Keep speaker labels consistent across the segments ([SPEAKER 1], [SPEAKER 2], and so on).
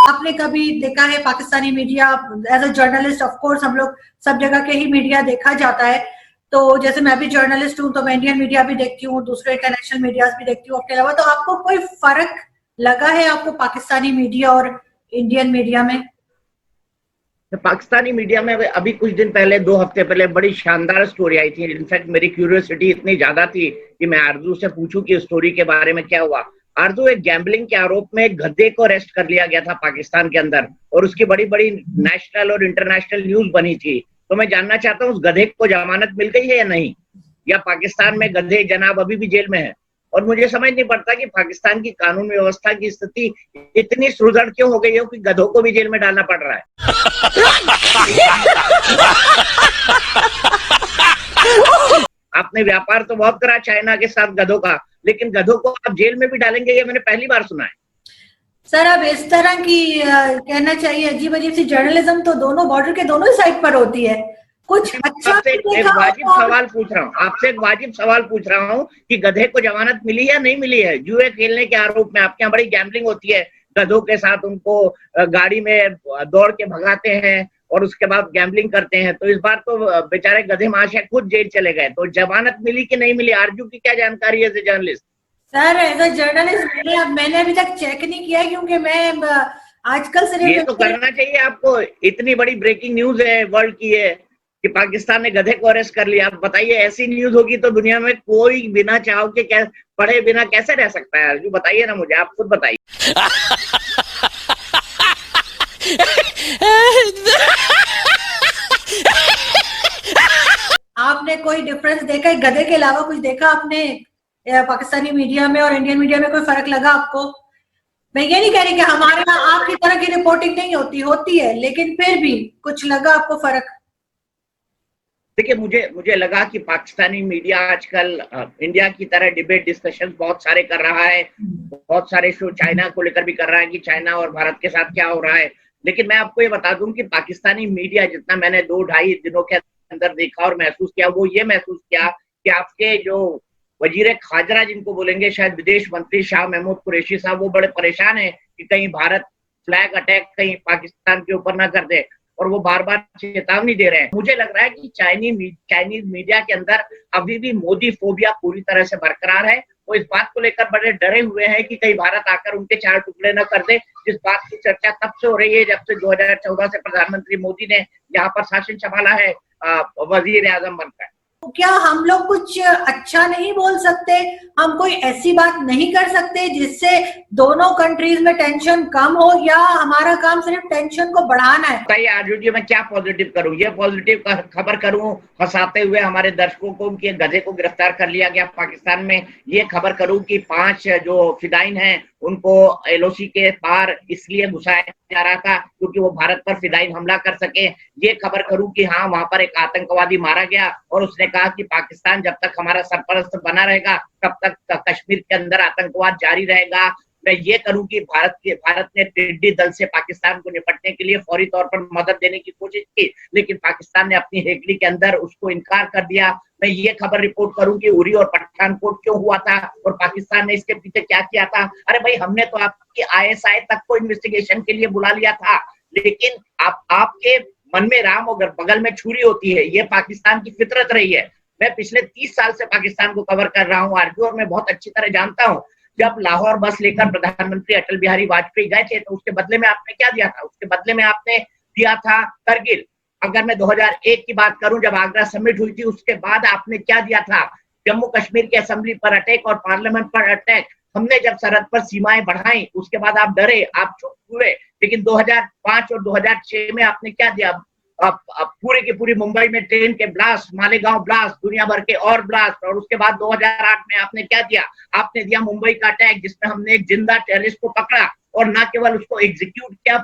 [SPEAKER 1] आपने कभी देखा है Pakistani media? As a journalist of course हम लोग सब जगह के ही मीडिया देखा जाता है, तो जैसे मैं भी जर्नलिस्ट हूँ तो मैं इंडियन मीडिया भी देखती हूँ, दूसरे इंटरनेशनल मीडियाज भी देखती हूँ अपने अलावा। तो आपको कोई फर्क लगा है आपको पाकिस्तानी मीडिया और इंडियन मीडिया में?
[SPEAKER 2] तो पाकिस्तानी मीडिया में अभी कुछ दिन पहले, 2 हफ्ते पहले बड़ी शानदार स्टोरी आई थी। इनफैक्ट मेरी क्यूरियोसिटी इतनी ज्यादा थी कि मैं आरजू से पूछूं कि स्टोरी के बारे में क्या हुआ। आरजू, एक गैम्बलिंग के आरोप में एक गधे को अरेस्ट कर लिया गया था पाकिस्तान के अंदर, और उसकी बड़ी बड़ी नेशनल और इंटरनेशनल न्यूज बनी थी। तो मैं जानना चाहता हूँ उस गधे को जमानत मिल गई है या नहीं, या पाकिस्तान में गधे जनाब अभी भी जेल में है। और मुझे समझ नहीं पड़ता कि पाकिस्तान की कानून व्यवस्था की स्थिति इतनी सुदृढ़ क्यों हो गई है कि गधों को भी जेल में डालना पड़ रहा है। आपने व्यापार तो बहुत करा चाइना के साथ गधों का, लेकिन गधों को आप जेल में भी डालेंगे, ये मैंने पहली बार सुना है।
[SPEAKER 1] सर अब इस तरह की कहना चाहिए अजीब अजीब सी जर्नलिज्म तो दोनों बॉर्डर के दोनों ही साइड पर होती है। कुछ अच्छा
[SPEAKER 2] आपसे एक वाजिब सवाल पूछ रहा हूँ, आपसे एक वाजिब सवाल पूछ रहा हूँ कि गधे को जमानत मिली या नहीं मिली है जुए खेलने के आरोप में? आपके यहाँ बड़ी गैम्बलिंग होती है, गधों के साथ उनको गाड़ी में दौड़ के भगाते हैं और उसके बाद गैम्बलिंग करते हैं। तो इस बार तो बेचारे गधे महाशय खुद जेल चले गए, तो जमानत मिली कि नहीं मिली? आरजू की क्या जानकारी है as a journalist?
[SPEAKER 1] Sir as a journalist मैंने अभी तक चेक नहीं किया है, क्योंकि मैं आजकल सिर्फ
[SPEAKER 2] ये तो करना चाहिए आपको। इतनी बड़ी ब्रेकिंग न्यूज है वर्ल्ड की है कि पाकिस्तान ने गधे को अरेस्ट कर लिया। आप बताइए, ऐसी न्यूज होगी तो दुनिया में कोई बिना चाव के पढ़े बिना कैसे रह सकता है? अर्जू बताइए ना मुझे, आप खुद बताइए।
[SPEAKER 1] आपने कोई डिफरेंस देखा है गधे के अलावा? कुछ देखा आपने पाकिस्तानी मीडिया में और इंडियन मीडिया में? कोई फर्क लगा आपको? मैं ये नहीं कह रही कि हमारे यहाँ आपकी तरह की रिपोर्टिंग नहीं होती है, लेकिन फिर भी कुछ लगा आपको फर्क?
[SPEAKER 2] देखिए, मुझे लगा कि पाकिस्तानी मीडिया आजकल इंडिया की तरह डिबेट डिस्कशन बहुत सारे कर रहा है, बहुत सारे शो चाइना को लेकर भी कर रहा है कि चाइना और भारत के साथ क्या हो रहा है। लेकिन मैं आपको ये बता दूं कि पाकिस्तानी मीडिया जितना मैंने 2-2.5 दिनों के अंदर देखा और महसूस किया, वो ये महसूस किया कि आपके जो वजीर खाजरा जिनको बोलेंगे, शायद विदेश मंत्री शाह महमूद कुरैशी साहब, वो बड़े परेशान है कि कहीं भारत फ्लैग अटैक कहीं पाकिस्तान के ऊपर ना कर दे, और वो बार बार चेतावनी दे रहे हैं। मुझे लग रहा है कि चाइनीज मीडिया के अंदर अभी भी मोदी फोबिया पूरी तरह से बरकरार है। वो इस बात को लेकर बड़े डरे हुए हैं कि कहीं भारत आकर उनके 4 टुकड़े न कर दे, जिस बात की चर्चा तब से हो रही है जब से 2014 से प्रधानमंत्री मोदी ने यहाँ पर शासन संभाला है वजीर आजम बनकर।
[SPEAKER 1] तो क्या हम लोग कुछ अच्छा नहीं बोल सकते? हम कोई ऐसी बात नहीं कर सकते जिससे दोनों कंट्रीज में टेंशन कम हो, या हमारा काम सिर्फ टेंशन को बढ़ाना है?
[SPEAKER 2] बताइए आरजू जी, मैं क्या पॉजिटिव करूं? ये पॉजिटिव खबर करूं हंसाते हुए हमारे दर्शकों को कि गधे को गिरफ्तार कर लिया गया पाकिस्तान में? ये खबर करूं कि 5 जो फिदाइन हैं उनको एलओसी के पार इसलिए घुसाया जा रहा था क्योंकि वो भारत पर फिदाइन हमला कर सके? ये खबर करूं कि हाँ, वहां पर एक आतंकवादी मारा गया और उसने कहा कि पाकिस्तान जब तक हमारा सरपरस्त बना रहेगा तब तक कश्मीर के अंदर आतंकवाद जारी रहेगा? मैं ये करूं कि भारत ने टिड्डी दल से पाकिस्तान को निपटने के लिए फौरी तौर पर मदद देने की कोशिश की, लेकिन पाकिस्तान ने अपनी हेकड़ी के अंदर उसको इनकार कर दिया? मैं ये खबर रिपोर्ट करूं कि उरी और पठानकोट क्यों हुआ था और पाकिस्तान ने इसके पीछे क्या किया था? अरे भाई, हमने तो आपकी ISI तक को इन्वेस्टिगेशन के लिए बुला लिया था, लेकिन आपके मन में राम और बगल में छुरी होती है, ये पाकिस्तान की फितरत रही है। मैं पिछले 30 साल से पाकिस्तान को कवर कर रहा हूँ आरजू, और मैं बहुत अच्छी तरह जानता हूँ जब लाहौर बस लेकर प्रधानमंत्री अटल बिहारी वाजपेयी गए थे तो उसके बदले में आपने क्या दिया था? उसके बदले में आपने दिया था करगिल। अगर मैं 2001 की बात करूं, जब आगरा समिट हुई थी, उसके बाद आपने क्या दिया था? जम्मू कश्मीर की असेंबली पर अटैक और पार्लियामेंट पर अटैक। हमने जब सरहद पर सीमाएं बढ़ाई उसके बाद आप डरे, आप चुप हुए, लेकिन 2005 और 2006 में आपने क्या दिया? पूरी की पूरी मुंबई में ट्रेन के ब्लास्ट, मालेगांव ब्लास्ट, दुनिया भर के और ब्लास्ट, और उसके बाद 2008 में आपने क्या दिया? आपने दिया मुंबई का अटैक जिसमें हमने एक जिंदा टेररिस्ट को पकड़ा और न केवल उसको एग्जीक्यूट किया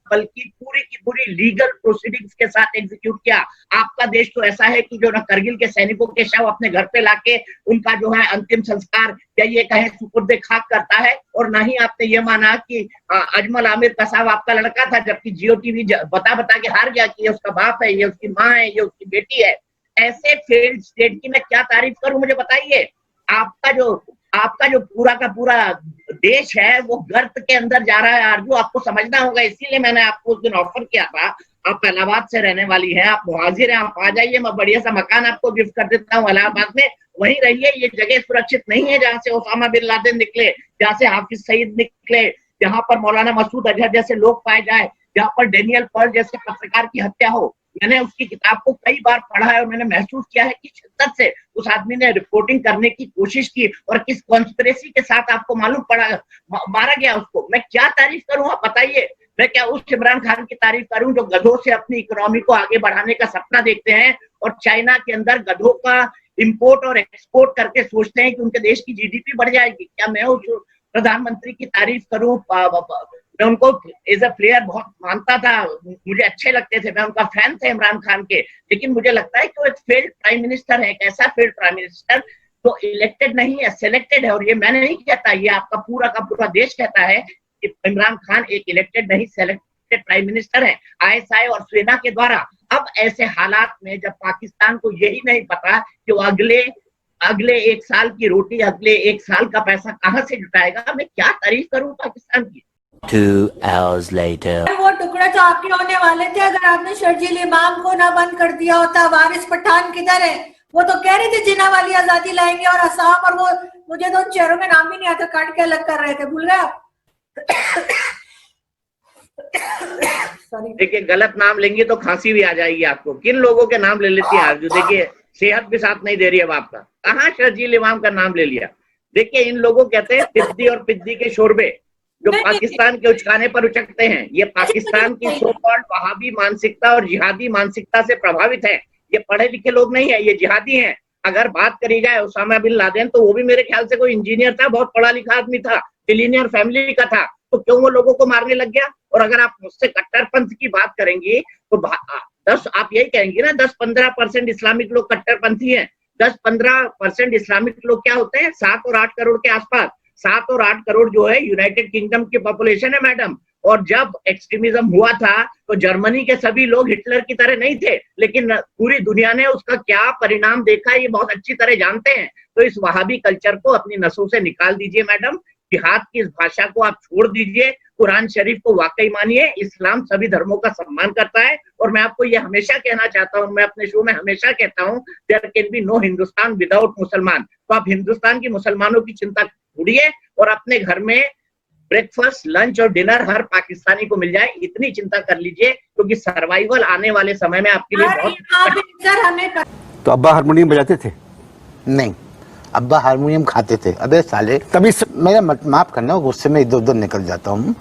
[SPEAKER 2] बल्कि पूरी की पूरी लीगल प्रोसीडिंग्स के साथ एग्जीक्यूट किया। आपका देश तो ऐसा है कि जो ना करगिल के सैनिकों के शव अपने घर पे लाके उनका जो है अंतिम संस्कार या ये कहें सुपुर्द खाक करता है, और ना ही आपने ये माना कि अजमल आमिर कसाब आपका लड़का था, जबकि जियो टीवी बता के हार गया कि ये उसका बाप है, ये उसकी माँ है, ये उसकी बेटी है। ऐसे फेल्ड स्टेट की मैं क्या तारीफ करूं, मुझे बताइए। आपका जो आपका जो पूरा का पूरा देश है वो गर्त के अंदर जा रहा है आरजू, आपको समझना होगा। इसीलिए मैंने आपको उस दिन ऑफर किया था, आप इलाहाबाद से रहने वाली हैं, आप मुहाजिर हैं, आप आ जाइए, मैं बढ़िया सा मकान आपको गिफ्ट कर देता हूँ इलाहाबाद में, वहीं रहिए। ये जगह सुरक्षित नहीं है जहां से ओसामा बिन लादेन निकले, जहां से हाफिज सईद निकले, जहां पर मौलाना मसूद अजहर जैसे लोग पाए जाए, जहां पर डेनियल पर्ल जैसे पत्रकार की हत्या हो। मैंने उसकी किताब को कई बार पढ़ा है और मैंने महसूस किया है कि शिद्दत से उस आदमी ने रिपोर्टिंग करने की कोशिश की और किस कॉन्स्पिरेसी के साथ आपको मालूम पड़ा मारा गया उसको। मैं क्या तारीफ करूं आप बताइए? मैं क्या उस इमरान खान की तारीफ करूं जो गधों से अपनी इकोनॉमी को आगे बढ़ाने का सपना देखते हैं और चाइना के अंदर गधों का इंपोर्ट और एक्सपोर्ट करके सोचते हैं कि उनके देश की जीडीपी बढ़ जाएगी? क्या मैं उस प्रधानमंत्री की तारीफ करूं? मैं उनको एज अ प्लेयर बहुत मानता था, मुझे अच्छे लगते थे, मैं उनका फैन था इमरान खान के, लेकिन मुझे लगता है कि वो एक फेल्ड प्राइम मिनिस्टर है। एक ऐसा फेल्ड प्राइम मिनिस्टर तो इलेक्टेड नहीं है, सिलेक्टेड है। और ये मैं नहीं कहता, ये आपका पूरा का पूरा देश कहता है कि इमरान खान एक इलेक्टेड नहीं सिलेक्टेड प्राइम मिनिस्टर है आईएसआई और सेना के द्वारा। अब ऐसे हालात में जब पाकिस्तान को यही नहीं पता कि वो अगले 1 साल की रोटी, अगले 1 साल का पैसा कहां से जुटाएगा, मैं क्या तारीफ करूं पाकिस्तान की।
[SPEAKER 3] 2 hours later.
[SPEAKER 1] वो टुकड़े तो आपके होने वाले थे अगर आपने शर्जील इमाम को ना बंद कर दिया होता। वारिस पठान किधर है? वो तो कह रहे थे जिन्ना वाली आजादी लाएंगे और असम, और वो मुझे तो उन चेहरों में नाम भी नहीं आता, काट के अलग कर रहे थे, भूल गए आप?
[SPEAKER 2] देखिए, गलत नाम लेंगे तो खांसी भी आ जाएगी आपको। किन लोगों के नाम ले लेती है आरजू? देखिए, सेहत भी साथ नहीं दे रही अब आपका, कहाँ शर्जील इमाम का नाम ले लिया। देखिए, इन लोगों कहते हैं पिद्दी और पिद्दी के शोरबे, जो पाकिस्तान के उचकाने पर उचकते हैं। ये पाकिस्तान की सो कॉल्ड वहाबी मानसिकता और जिहादी मानसिकता से प्रभावित है। ये पढ़े लिखे लोग नहीं है, ये जिहादी हैं। अगर बात करी जाए ओसामा बिन लादेन, तो वो भी मेरे ख्याल से कोई इंजीनियर था, बहुत पढ़ा लिखा आदमी था, बिलियनियर फैमिली का था, तो क्यों वो लोगों को मारने लग गया? और अगर आप मुझसे कट्टरपंथ की बात करेंगी तो 10 आप यही कहेंगे ना, 10-15% इस्लामिक लोग कट्टरपंथी हैं। 10-15% इस्लामिक लोग क्या होते हैं? 7 और 8 करोड़ के आसपास। 7 और 8 करोड़ जो है यूनाइटेड किंगडम की पॉपुलेशन है मैडम। और जब एक्सट्रीमिज्म हुआ था तो जर्मनी के सभी लोग हिटलर की तरह नहीं थे, लेकिन पूरी दुनिया ने उसका क्या परिणाम देखा ये बहुत अच्छी तरह जानते हैं। तो इस वहाबी कल्चर को अपनी नसों से निकाल दीजिए मैडम। जिहाद की इस भाषा को आप छोड़ दीजिए, कुरान शरीफ को वाकई मानिए। इस्लाम सभी धर्मों का सम्मान करता है और मैं आपको ये हमेशा कहना चाहता हूँ, मैं अपने शो में हमेशा कहता हूँ, there can be no Hindustan without मुसलमान। तो आप हिंदुस्तान की मुसलमानों की चिंता छोड़िए और अपने घर में ब्रेकफास्ट, लंच और डिनर हर पाकिस्तानी को मिल जाए, इतनी चिंता कर लीजिए, क्योंकि सर्वाइवल आने वाले समय में आपके लिए बहुत।
[SPEAKER 4] तो अब्बा हारमोनियम बजाते थे?
[SPEAKER 5] नहीं, अब्बा हारमोनियम खाते थे। अबे साले, तभी मेरा माफ करना, गुस्से में इधर उधर निकल जाता हूँ।